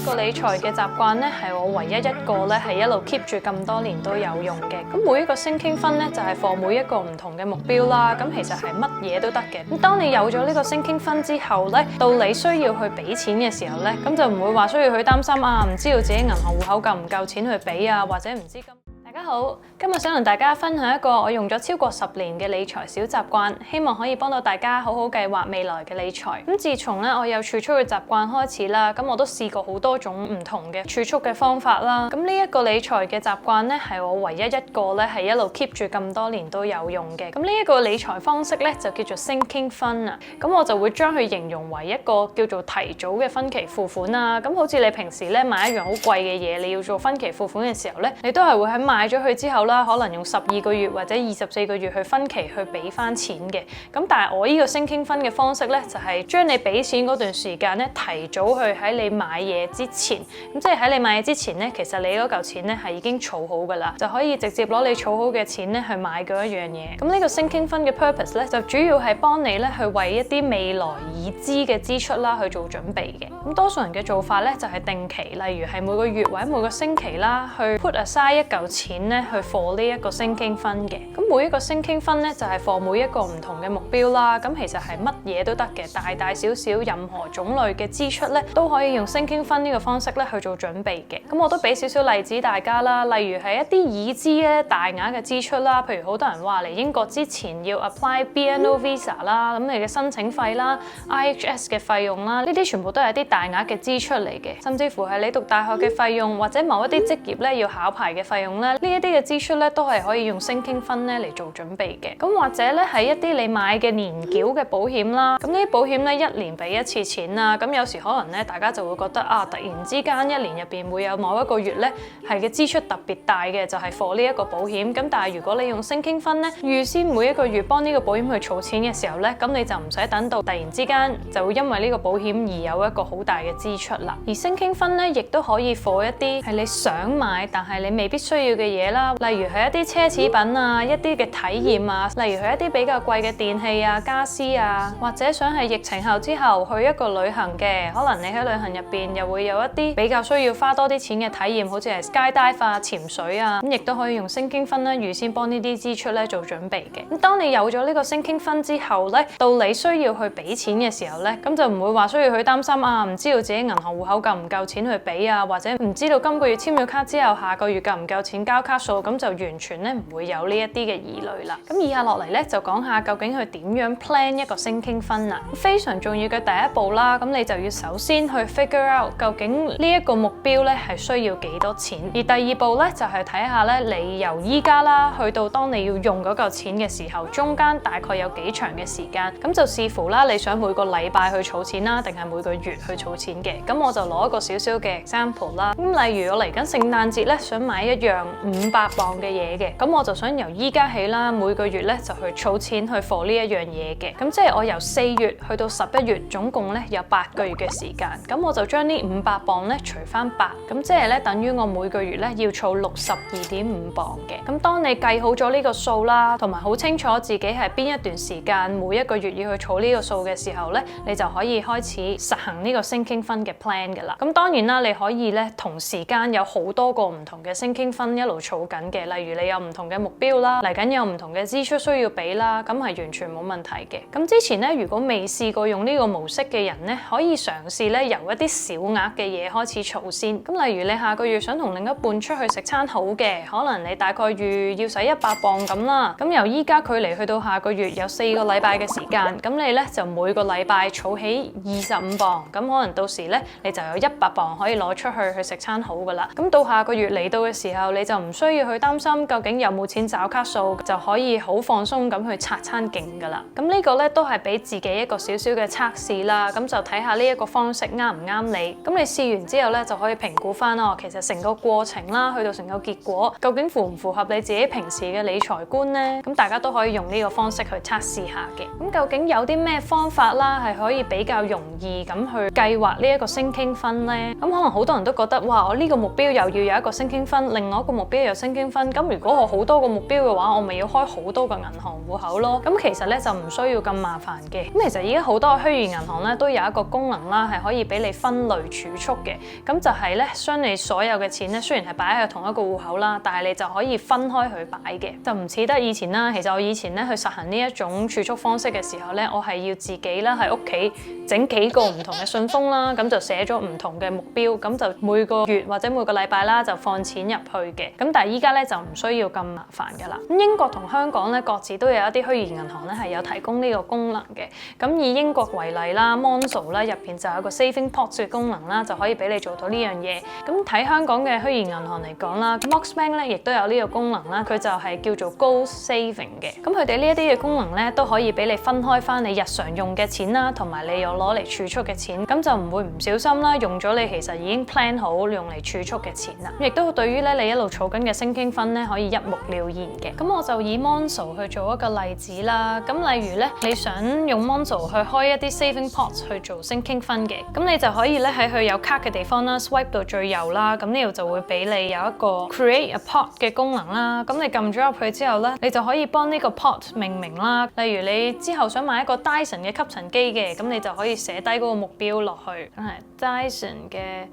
個理財嘅習慣咧，係我唯一一個咧係一路 keep 住咁多年都有用嘅。咁每一個升傾分咧就係 for 每一個唔同嘅目標啦。咁其實係乜嘢都得嘅。咁當你有咗呢個升傾分之後咧，到你需要去俾錢嘅時候咧，咁就唔會話需要去擔心啊，唔知道自己銀行戶口夠唔夠錢去俾啊，或者唔知咁。大家好，今日想同大家分享一個我用咗超過10年嘅理財小習慣，希望可以幫到大家好好計劃未來嘅理財。咁自從咧我有儲蓄嘅習慣開始啦，咁我都試過好多種唔同嘅儲蓄嘅方法啦。咁呢一個理財嘅習慣咧係我唯一一個咧係一路 keep 住咁多年都有用嘅。咁呢一個理財方式咧就叫做 sinking fund 啊。咁我就會將佢形容為一個叫做提早嘅分期付款啊。咁好似你平時咧買一樣好貴嘅嘢，你要做分期付款嘅時候咧，你都係會喺買咗佢之後啦，可能用12個月或者24個月去分期去俾翻錢嘅。咁但係我呢個sinking fund嘅方式咧，就係將你俾錢嗰段時間咧，提早去喺你買嘢之前。咁即係喺你買嘢之前咧，其實你嗰嚿錢咧係已經儲好噶啦，就可以直接攞你儲好嘅錢咧去買嗰一樣嘢。咁呢個sinking fund嘅 purpose 咧，就主要係幫你咧去為一啲未來已知嘅支出啦去做準備嘅。咁多數人嘅做法咧就係定期，例如係每個月或者每個星期啦，去 put aside 一嚿錢咧去貨呢一個sinking fund嘅。咁每一個sinking fund咧就係貨每一個唔同嘅目標啦。咁其實係乜嘢都得嘅，大大小小任何種類嘅支出咧都可以用sinking fund呢個方式咧去做準備嘅。咁我都俾少少例子大家啦，例如係一啲已知咧大額嘅支出啦，譬如好多人話嚟英國之前要 apply BNO Visa 啦，咁你嘅申請費啦、IHS 嘅費用啦，呢啲全部都係一啲大額嘅支出嚟嘅，甚至乎係你讀大學嘅費用或者某一啲職業咧要考牌嘅費用咧，呢一啲嘅支出咧都係可以用sinking fund咧嚟做準備嘅。咁或者咧係一啲你買嘅年繳嘅保險啦，咁呢啲保險咧1年俾一次錢啦，咁有時可能咧大家就會覺得啊，突然之間1年入邊會有某一個月咧係嘅支出特別大嘅，就係 for 呢一個保險。咁但係如果你用sinking fund咧，預先每一個月幫呢個保險去儲錢嘅時候咧，咁你就唔使等到突然之間就會因為呢個保險而有一個好大嘅支出啦。而sinking fund咧亦都可以 for 一啲係你想買但係你未必需要嘅嘢啦，例如係一啲奢侈品啊，一啲嘅體驗啊，例如係一啲比較貴嘅電器啊、家私啊，或者想係疫情後之後去一個旅行嘅，可能你喺旅行入邊又會有一啲比較需要花多啲錢嘅體驗，好似係 skydive 啊、潛水啊，咁亦都可以用sinking fund咧預先幫呢啲支出咧做準備嘅。咁當你有咗呢個sinking fund之後咧，到你需要去俾錢嘅時候咧，咁就唔會話需要去擔心啊，唔知道自己銀行戶口夠唔夠錢去俾啊，或者唔知道今個月簽咗卡之後下個月夠唔夠錢交卡數，咁就完全咧唔會有呢一啲嘅疑慮啦。咁以下落嚟咧就講下究竟佢點樣 plan 一個sinking fund啦。非常重要嘅第一步啦，咁你就要首先去 figure out 究竟呢一個目標咧係需要幾多錢，而第二步咧就係睇下咧你由依家啦去到當你要用嗰嚿錢嘅時候，中間大概有幾長嘅時間，咁就視乎啦你想每個禮拜去儲錢啦，定係每個月去儲錢嘅。咁我就攞一個少少嘅 example 啦。咁例如我嚟緊聖誕節咧想買一樣500磅嘅嘢嘅，咁我就想由依家起啦，每個月咧就去儲錢去貨呢一樣嘢嘅。咁即係我由4月去到11月，總共咧有8個月嘅時間。咁我就將呢500磅咧除翻8，咁即係咧等於我每個月咧要儲62.5磅嘅。咁當你計好咗呢個數啦，同埋好清楚自己係邊一段時間每一個月要去儲呢個數嘅時候咧，你就可以開始實行呢個sinking fund嘅 plan 㗎啦。咁當然啦，你可以咧同時間有好多個唔同嘅sinking fund一路儲緊嘅，例如你有唔同嘅目標啦，嚟緊有唔同嘅支出需要俾啦，咁係完全冇問題嘅。咁之前咧，如果未試過用呢個模式嘅人咧，可以嘗試咧由一啲小額嘅嘢開始儲先。咁例如你下個月想同另一半出去食餐好嘅，可能你大概預要使100磅咁啦。咁由依家距離去到下個月有4個禮拜嘅時間，咁你咧就每個禮拜儲起25磅，咁可能到時咧你就有100磅可以攞出去食餐好噶啦。咁到下個月嚟到嘅時候，你就唔需要去擔心究竟有冇錢找卡數，就可以好放鬆咁去拆餐勁噶啦。咁呢個咧都係俾自己一個少少嘅測試啦，咁就睇下呢一個方式啱唔啱你。咁你試完之後咧就可以評估翻哦，其實成個過程啦，去到成個結果，究竟符唔符合你自己平時嘅理財觀呢？咁大家都可以用呢個方式去測試下嘅。咁究竟有啲咩方法啦係可以比較容易咁去計劃呢一個sinking fund呢？咁可能好多人都覺得哇，我呢個目標又要有一個sinking fund，另外一個目標己有 sinking fund， 咁如果我好多個目標嘅話，我咪要開好多個銀行戶口咯。咁其實咧就唔需要咁麻煩嘅。咁其實而家好多虛擬銀行咧都有一個功能啦，係可以俾你分類儲蓄嘅。咁就係咧將你所有嘅錢咧，雖然係擺喺同一個戶口啦，但係你就可以分開去擺嘅，就唔似得以前啦。其實我以前咧去實行呢一種儲蓄方式嘅時候咧，我係要自己啦喺屋企整幾個唔同嘅信封啦，咁就寫咗唔同嘅目標，咁就每個月或者每個禮拜啦就放錢入去嘅。咁但係依家咧就唔需要咁麻煩噶啦。咁英國同香港咧各自都有一啲虛擬銀行咧係有提供呢個功能嘅。咁以英國為例啦 Monzo 咧入邊就有一個 Saving Pot 嘅功能啦，就可以俾你做到呢樣嘢。咁睇香港嘅虛擬銀行嚟講啦 Mox Bank 咧亦都有呢個功能啦，佢就係叫做 Goal Saving 嘅。咁佢哋呢一啲嘅功能咧都可以俾你分開翻你日常用嘅錢啦，同埋你有攞嚟儲蓄嘅錢，咁就唔會唔小心啦用咗你其實已經 plan 好用嚟儲蓄嘅錢啦。亦都對於咧你一路儲緊嘅 sinking fund咧可以一目了然嘅。咁我就以 Monzo 去做一個例子啦。咁例如咧你想用 Monzo 去開一啲 saving pots 去做 sinking fund 嘅，咁你就可以咧喺佢有卡嘅地方啦 swipe 到最右啦，咁呢度就會俾你有一個 create a pot 嘅功能啦。咁你撳咗入去之後咧，你就可以幫呢個 pot 命名啦。例如你之後想買一個 Dyson 嘅吸塵機嘅，咁你就可以寫低嗰個目標落去，咁係 Dyson 嘅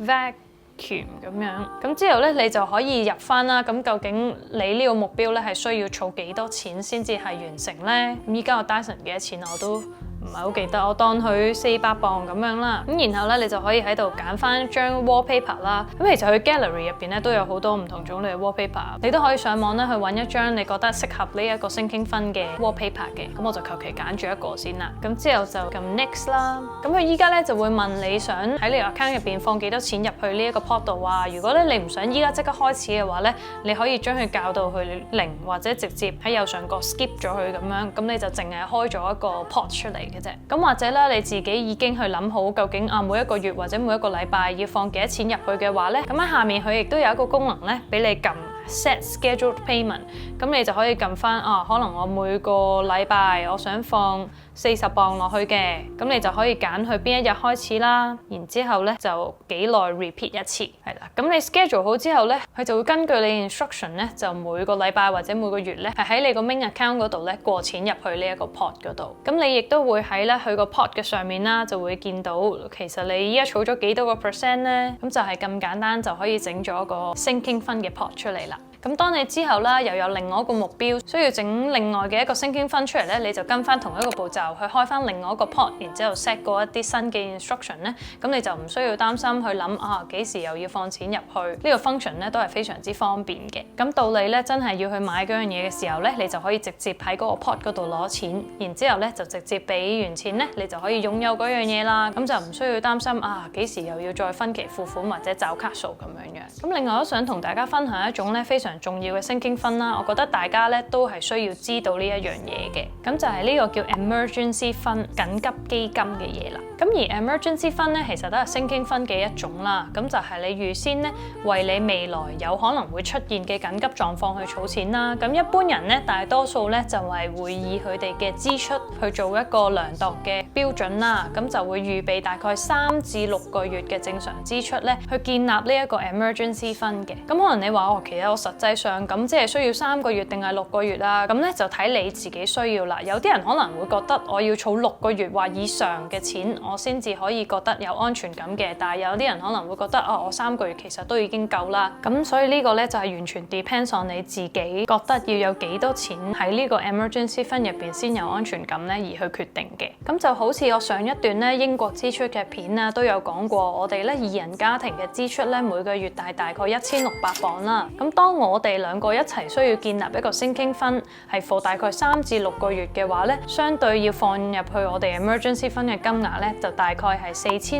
vacuum 咁樣。咁之後咧你就可以入翻啦。咁究竟你呢個目標咧係需要儲幾多錢先至係完成咧？咁依家我 Dyson 幾多錢我都唔係好記得，我當佢400磅咁樣啦。咁然後咧，你就可以喺度揀翻張 wallpaper 啦。咁其實佢 gallery 入邊咧都有好多唔同種類嘅 wallpaper， 你都可以上網咧去揾一張你覺得適合呢一個 sinking fund 嘅 wallpaper 嘅。咁我就求其揀住一個先啦。咁之後就撳 next 啦。咁佢依家咧就會問你想喺你 account 入邊放幾多錢入去呢一個 pot 度啊。如果咧你唔想依家即刻開始嘅話咧，你可以將佢校到去0，或者直接喺右上角 skip 咗佢咁樣，咁你就淨係開咗一個 pot 出嚟嘅啫。咁或者咧你自己已經去諗好究竟每一個月或者每一個禮拜要放幾多錢入去嘅話咧，咁喺下面佢亦都有一個功能咧俾你撳 set scheduled payment， 咁你就可以撳翻可能我每個禮拜我想放40磅落去嘅，咁你就可以揀去邊一日開始啦，然之後咧就幾耐 repeat 一次，係啦。咁你 schedule 好之後咧，佢就會根據你 instruction 咧，就每個禮拜或者每個月咧，係喺你個 main account 嗰度咧過錢入去呢一個 pot 嗰度。咁你亦都會喺咧佢個 pot 嘅上面啦，就會見到其實你依家儲咗幾多個 percent 咧，咁就係咁簡單就可以整咗個 sinking fund 嘅 pot 出嚟啦。咁當你之後啦，又有另外一個目標，需要整另外嘅一個 sinking fund 出嚟咧，你就跟翻同一個步驟去開翻另外一個 pot， 然之後 set 過一啲新嘅 instruction 咧，咁你就唔需要擔心去諗幾時又要放錢入去。呢個 function 咧都係非常之方便嘅。咁到你咧真係要去買嗰樣嘢嘅時候咧，你就可以直接喺嗰個 pot 嗰度攞錢，然之後咧就直接俾完錢咧，你就可以擁有嗰樣嘢啦。咁就唔需要擔心幾時又要再分期付款或者找卡數咁樣樣。咁另外都想同大家分享一種咧非常重要嘅 sinking fund 啦，我覺得大家咧都係需要知道呢一樣嘢嘅，咁就係呢個叫 emergency fund 緊急基金嘅嘢啦。咁而 emergency fund 咧其實都係 sinking fund 嘅一種啦，咁就係你預先咧為你未來有可能會出現嘅緊急狀況去儲錢啦。咁一般人咧大多數咧就係會以佢哋嘅支出去做一個量度嘅標準啦，咁就會預備大概3至6個月嘅正常支出咧去建立呢一個 emergency fund 嘅。咁可能你話其實我實際上咁即係需要3個月定係6個月啦，咁咧就睇你自己需要啦。有啲人可能會覺得我要儲6個月或以上嘅錢，我先至可以覺得有安全感嘅。但係有啲人可能會覺得我3個月其實都已經夠啦。咁所以呢個咧就係完全 depends on 你自己覺得要有幾多錢喺呢個 emergency fund 入邊先有安全感咧而去決定嘅。咁就好似我上一段咧英國支出嘅片啊都有講過，我哋咧2人家庭嘅支出咧每個月大概1600磅啦。咁當我哋2個一齊需要建立一個 sinking fund 係 for 大概3至6個月嘅話咧，相對要放入去我哋 emergency fund 嘅金額咧就大概係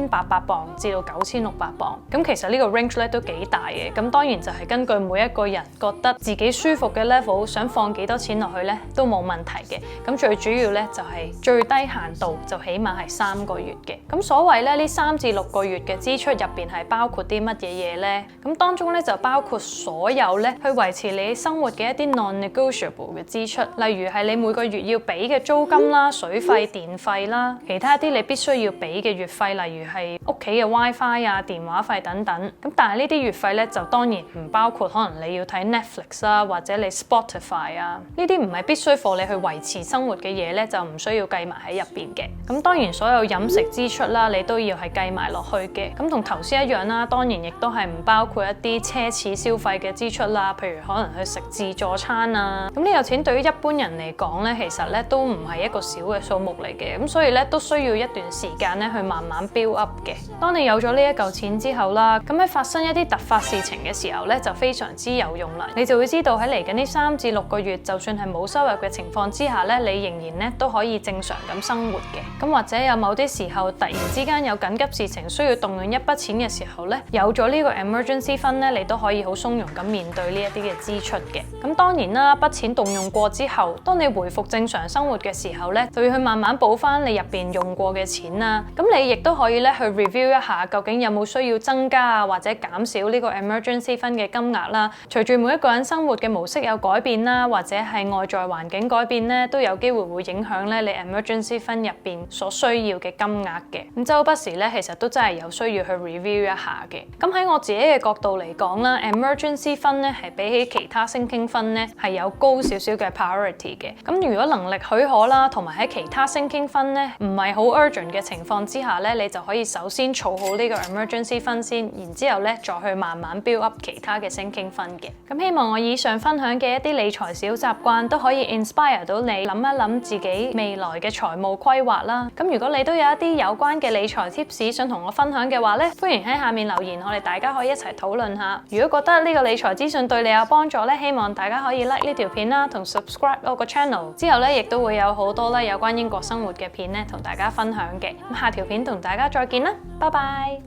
4800磅至到9600磅。咁其實呢個 range 咧都幾大嘅。咁當然就係根據每一個人覺得自己舒服嘅 level， 想放幾多錢落去咧都冇問題嘅。咁最主要咧就係最低限度就起碼係3個月嘅。咁所謂咧呢3至6個月嘅支出入邊係包括啲乜嘢嘢咧？咁當中咧就包括所有咧去維持你生活嘅一啲 non-negotiable 嘅支出，例如係你每個月要俾嘅租金啦、水費、電費啦，其他一啲你必須要俾嘅月費，例如係屋企嘅 WiFi 啊、電話費等等。咁但係呢啲月費咧就當然唔包括可能你要睇 Netflix 啊，或者你 Spotify 啊，呢啲唔係必須貨你去維持生活嘅嘢咧，就唔需要計埋喺入邊嘅。咁當然所有飲食支出啦，你都要係計埋落去嘅。咁同頭先一樣啦，當然亦都係唔包括一啲奢侈消費嘅支出啦，譬如可能去食自助餐啊。咁呢個錢對於一般人嚟講咧，其實咧都唔係一個小嘅數目嚟嘅。咁所以咧都需要一段時間咧去慢慢 build up 嘅。當你有咗呢一嚿錢之後啦，咁喺發生一啲突發事情嘅時候咧，就非常之有用啦。你就會知道喺嚟緊呢3至6個月，就算係冇收入嘅情況之下咧，你仍然咧都可以正常咁生活嘅。咁或者有某啲時候突然之間有緊急事情需要動用一筆錢嘅時候咧，有咗呢個 emergency fund 咧，你都可以好鬆容咁面對呢一啲嘅支出嘅。咁當然啦，筆錢動用過之後，當你回復正常生活嘅時候咧，就要去慢慢補翻你入邊用過嘅錢啦。咁你亦都可以咧去 review 一下，究竟有冇需要增加啊，或者減少呢個 emergency fund 嘅金額啦。隨住每一個人生活嘅模式有改變啦，或者係外在環境改變咧，都有機會會影響咧你 emergency fund 入邊所需要嘅金額嘅。咁周不時咧，其實都真係有需要去 review 一下嘅。咁喺我自己嘅角度嚟講啦，emergency fund 咧係比起其他 sinking fund 咧係有高少少嘅 priority 嘅。咁如果能力許可啦，同埋喺其他 sinking fund 咧唔係好 urgent 嘅情況之下咧，你就可以首先儲好呢個 emergency fund先，然之後咧再去慢慢 build up 其他嘅 sinking fund 嘅。咁希望我以上分享嘅一啲理財小習慣都可以 inspire 到你諗一諗自己未來嘅財務規劃啦。咁如果你都有一啲有關嘅理財 tips 想同我分享嘅話咧，歡迎喺下面留言，我哋大家可以一齊討論下。如果覺得呢個理財資訊對你有幫助咧，希望大家可以 like 呢條片啦，同 subscribe 我個 channel。之後咧亦都會有好多咧有關英國生活嘅片咧同大家分享嘅。咁下條片同大家再見啦，拜拜。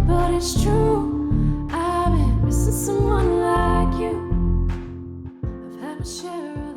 But it's true, I've been missing someone like you. I've had my share of